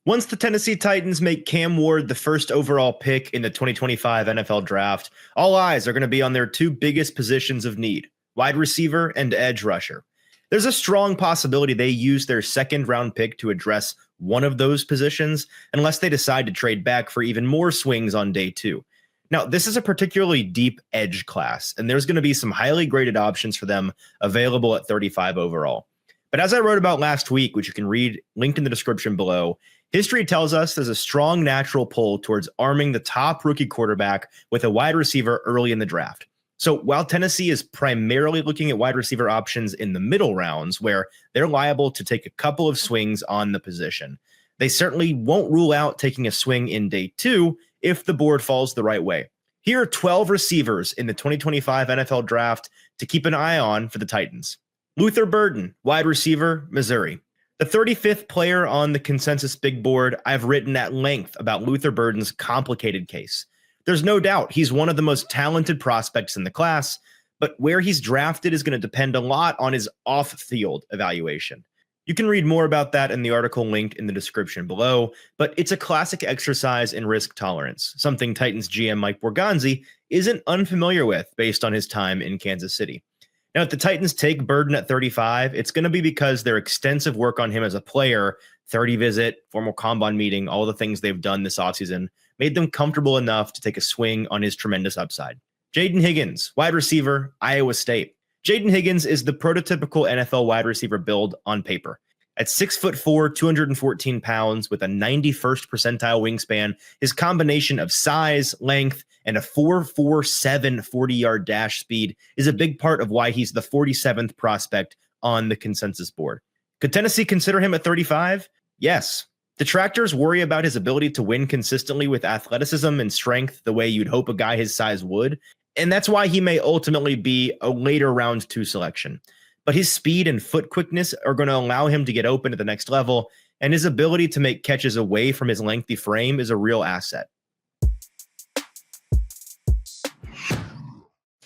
Once the Tennessee Titans make Cam Ward the first overall pick in the 2025 NFL Draft, all eyes are going to be on their two biggest positions of need, wide receiver and edge rusher. There's a strong possibility they use their second round pick to address one of those positions, unless they decide to trade back for even more swings on day two. Now, this is a particularly deep edge class, and there's going to be some highly graded options for them available at 35 overall. But as I wrote about last week, which you can read linked in the description below, history tells us there's a strong natural pull towards arming the top rookie quarterback with a wide receiver early in the draft. So while Tennessee is primarily looking at wide receiver options in the middle rounds, where they're liable to take a couple of swings on the position, they certainly won't rule out taking a swing in day two if the board falls the right way. Here are 12 receivers in the 2025 NFL Draft to keep an eye on for the Titans. Luther Burton, wide receiver, Missouri. The 35th player on the consensus big board. I've written at length about Luther Burton's complicated case. There's no doubt he's one of the most talented prospects in the class, but where he's drafted is going to depend a lot on his off-field evaluation. You can read more about that in the article linked in the description below, but it's a classic exercise in risk tolerance, something Titans GM Mike Borgonzi isn't unfamiliar with based on his time in Kansas City. Now, if the Titans take Burton at 35, it's going to be because their extensive work on him as a player, 30 visit, formal combine meeting, all the things they've done this offseason, made them comfortable enough to take a swing on his tremendous upside. Jaden Higgins, wide receiver, Iowa State. Jaden Higgins is the prototypical NFL wide receiver build on paper. At 6'4", 214 pounds with a 91st percentile wingspan, his combination of size, length, and a 4.47 40-yard dash speed is a big part of why he's the 47th prospect on the consensus board. Could Tennessee consider him at 35? Yes. Detractors worry about his ability to win consistently with athleticism and strength the way you'd hope a guy his size would, and that's why he may ultimately be a later round 2 selection. But his speed and foot quickness are going to allow him to get open at the next level, and his ability to make catches away from his lengthy frame is a real asset.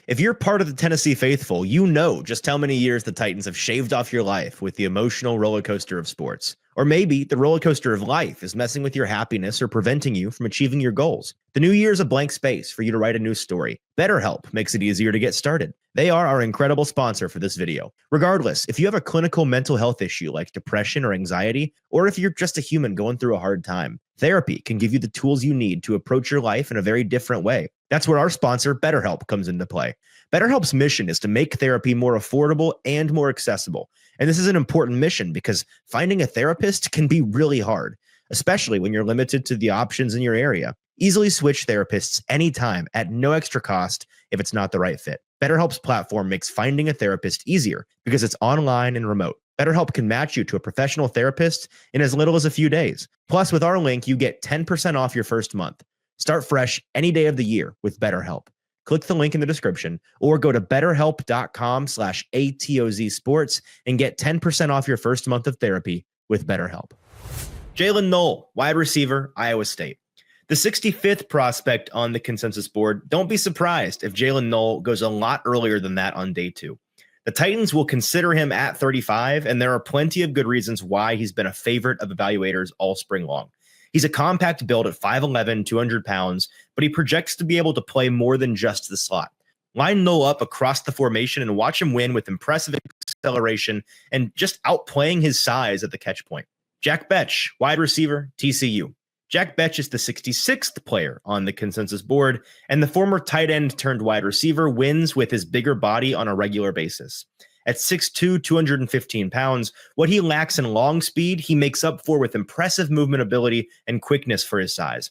If you're part of the Tennessee faithful, you know just how many years the Titans have shaved off your life with the emotional roller coaster of sports. Or maybe the roller coaster of life is messing with your happiness or preventing you from achieving your goals. The new year is a blank space for you to write a new story. BetterHelp makes it easier to get started. They are our incredible sponsor for this video. Regardless, if you have a clinical mental health issue like depression or anxiety, or if you're just a human going through a hard time, therapy can give you the tools you need to approach your life in a very different way. That's where our sponsor, BetterHelp, comes into play. BetterHelp's mission is to make therapy more affordable and more accessible. And this is an important mission because finding a therapist can be really hard, especially when you're limited to the options in your area. Easily switch therapists anytime at no extra cost if it's not the right fit. BetterHelp's platform makes finding a therapist easier because it's online and remote. BetterHelp can match you to a professional therapist in as little as a few days. Plus, with our link, you get 10% off your first month. Start fresh any day of the year with BetterHelp. Click the link in the description or go to betterhelp.com/ATOZ sports and get 10% off your first month of therapy with BetterHelp. Jaylen Null, wide receiver, Iowa State. The 65th prospect on the consensus board. Don't be surprised if Jaylen Null goes a lot earlier than that on day two. The Titans will consider him at 35, and there are plenty of good reasons why he's been a favorite of evaluators all spring long. He's a compact build at 5'11", 200 pounds, but he projects to be able to play more than just the slot. Line Null up across the formation and watch him win with impressive acceleration and just outplaying his size at the catch point. Jack Betch, wide receiver, TCU. Jack Betch is the 66th player on the consensus board, and the former tight end turned wide receiver wins with his bigger body on a regular basis. At 6'2", 215 pounds, what he lacks in long speed, he makes up for with impressive movement ability and quickness for his size.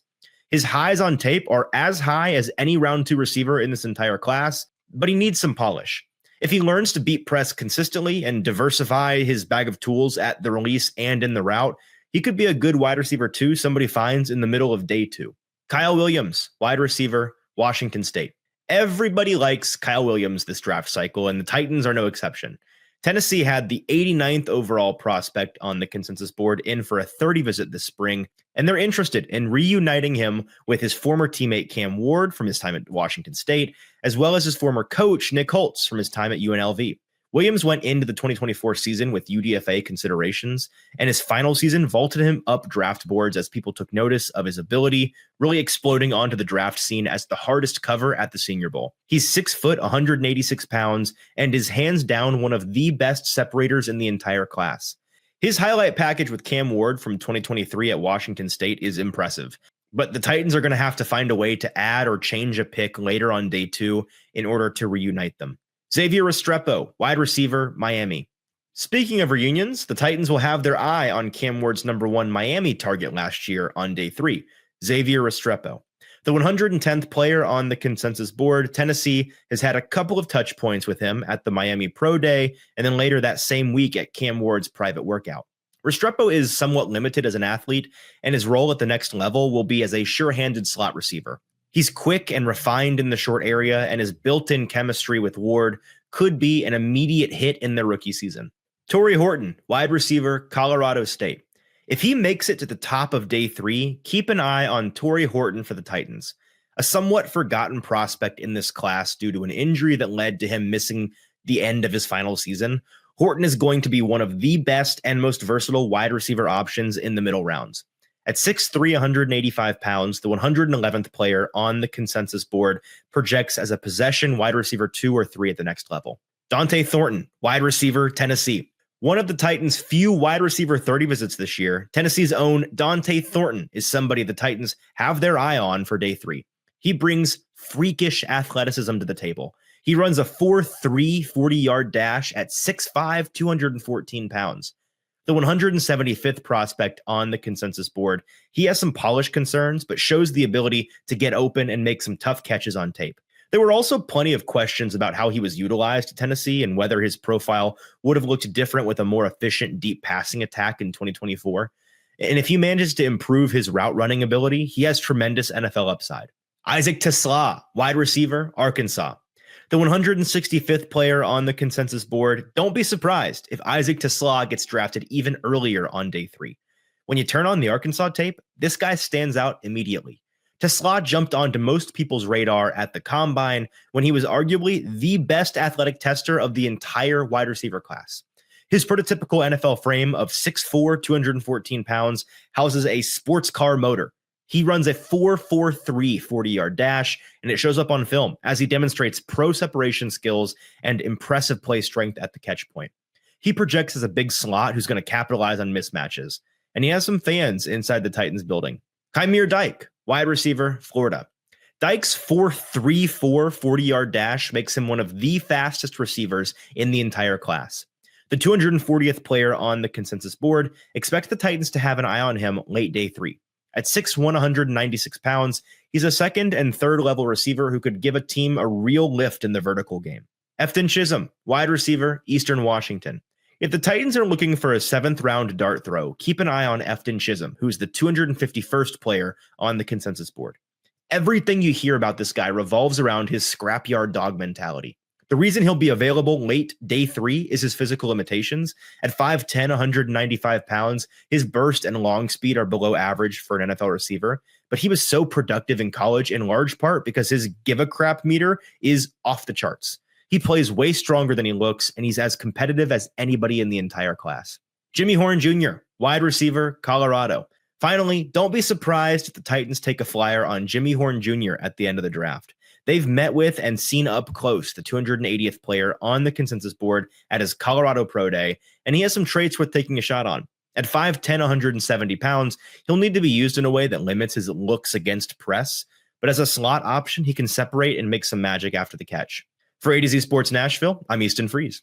His highs on tape are as high as any round 2 receiver in this entire class, but he needs some polish. If he learns to beat press consistently and diversify his bag of tools at the release and in the route, he could be a good wide receiver 2 somebody finds in the middle of day 2. Kyle Williams, wide receiver, Washington State. Everybody likes Kyle Williams this draft cycle, and the Titans are no exception. Tennessee had the 89th overall prospect on the consensus board in for a 30 visit this spring, and they're interested in reuniting him with his former teammate Cam Ward from his time at Washington State, as well as his former coach Nick Holtz from his time at UNLV. Williams went into the 2024 season with UDFA considerations, and his final season vaulted him up draft boards as people took notice of his ability, really exploding onto the draft scene as the hardest cover at the Senior Bowl. He's 6 foot, 186 pounds, and is hands down one of the best separators in the entire class. His highlight package with Cam Ward from 2023 at Washington State is impressive, but the Titans are going to have to find a way to add or change a pick later on day 2 in order to reunite them. Xavier Restrepo, wide receiver, Miami. Speaking of reunions, the Titans will have their eye on Cam Ward's number 1 Miami target last year on day 3, Xavier Restrepo. The 110th player on the consensus board, Tennessee has had a couple of touch points with him at the Miami Pro Day and then later that same week at Cam Ward's private workout. Restrepo is somewhat limited as an athlete, and his role at the next level will be as a sure-handed slot receiver. He's quick and refined in the short area, and his built-in chemistry with Ward could be an immediate hit in their rookie season. Tory Horton, wide receiver, Colorado State. If he makes it to the top of day 3, keep an eye on Tory Horton for the Titans, a somewhat forgotten prospect in this class due to an injury that led to him missing the end of his final season. Horton is going to be one of the best and most versatile wide receiver options in the middle rounds. At 6'3", 185 pounds, the 111th player on the consensus board projects as a possession wide receiver 2 or 3 at the next level. Dante Thornton, wide receiver, Tennessee. One of the Titans' few wide receiver 30 visits this year, Tennessee's own Dante Thornton is somebody the Titans have their eye on for day 3. He brings freakish athleticism to the table. He runs a 4.3 40-yard dash at 6'5", 214 pounds. The 175th prospect on the consensus board, he has some polish concerns, but shows the ability to get open and make some tough catches on tape. There were also plenty of questions about how he was utilized at Tennessee and whether his profile would have looked different with a more efficient deep passing attack in 2024. And if he manages to improve his route running ability, he has tremendous NFL upside. Isaac TeSlaa, wide receiver, Arkansas. The 165th player on the consensus board, don't be surprised if Isaac TeSlaa gets drafted even earlier on day 3. When you turn on the Arkansas tape, this guy stands out immediately. TeSlaa jumped onto most people's radar at the Combine when he was arguably the best athletic tester of the entire wide receiver class. His prototypical NFL frame of 6'4", 214 pounds houses a sports car motor. He runs a 4.43 40-yard dash, and it shows up on film as he demonstrates pro separation skills and impressive play strength at the catch point. He projects as a big slot who's going to capitalize on mismatches, and he has some fans inside the Titans building. Kaimir Dyke, wide receiver, Florida. Dyke's 4.34 40-yard dash makes him one of the fastest receivers in the entire class. The 240th player on the consensus board expects the Titans to have an eye on him late day 3. At 6'1", 196 pounds, he's a second and third level receiver who could give a team a real lift in the vertical game. Effan Chisum, wide receiver, Eastern Washington. If the Titans are looking for a 7th round dart throw, keep an eye on Effan Chisum, who's the 251st player on the consensus board. Everything you hear about this guy revolves around his scrapyard dog mentality. The reason he'll be available late day 3 is his physical limitations. At 5'10", 195 pounds, his burst and long speed are below average for an NFL receiver, but he was so productive in college in large part because his give a crap meter is off the charts. He plays way stronger than he looks, and he's as competitive as anybody in the entire class. Jimmy Horn Jr., wide receiver, Colorado. Finally, don't be surprised if the Titans take a flyer on Jimmy Horn Jr. at the end of the draft. They've met with and seen up close the 280th player on the consensus board at his Colorado Pro Day, and he has some traits worth taking a shot on. At 5'10", 170 pounds, he'll need to be used in a way that limits his looks against press, but as a slot option, he can separate and make some magic after the catch. For A to Z Sports Nashville, I'm Easton Freeze.